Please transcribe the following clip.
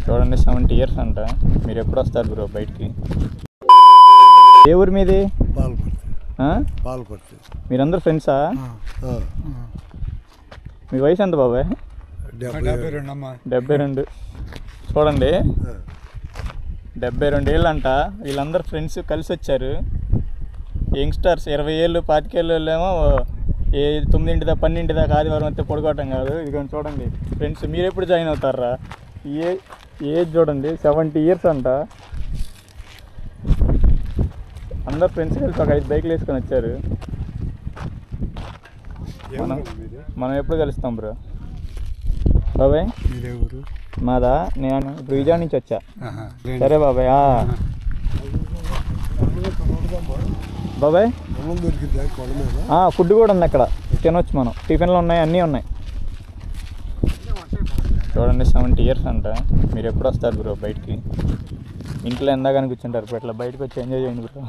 చూడండి 70 years అంట. మీరు ఎప్పుడు వస్తారు బ్రో బయటికి? ఏ ఊరు మీది? పాల్పర్తి. మీరందరూ ఫ్రెండ్సా? మీ వయసు ఎంత బాబాయ్? 72. చూడండి 72 ఏళ్ళు అంట. వీళ్ళందరూ ఫ్రెండ్స్ కలిసి వచ్చారు. యంగ్స్టర్స్ 20 ఏళ్ళు 25 ఏళ్ళు ఏమో 9 దాకా 12 దాకా ఆదివారం వస్తే పడుకోవటం కాదు. ఇది చూడండి ఫ్రెండ్స్. మీరు ఎప్పుడు జాయిన్ అవుతారా? ఏజ్ చూడండి 70 years అంట. అందరు ఫ్రెండ్స్ కలిసి ఒక 5 బైకులు వేసుకొని వచ్చారు. మనం ఎప్పుడు కలుస్తాం బ్రో? బాబాయ్ మాదా? నేను ఇప్పుడు విజయవాడ నుంచి వచ్చా. సరే బాబాయ్. బాబాయ్ ఫుడ్ కూడా ఉంది అక్కడ, తినొచ్చు మనం. టిఫిన్లు ఉన్నాయి, అన్నీ ఉన్నాయి. చూడండి 70 years అంట. మీరు ఎప్పుడు వస్తారు బ్రో బయటికి? ఇంట్లో ఎందాకని కూర్చుంటారు. ఇప్పుడు ఇట్లా బయటకు వచ్చి ఎంజాయ్ చేయండి బ్రో.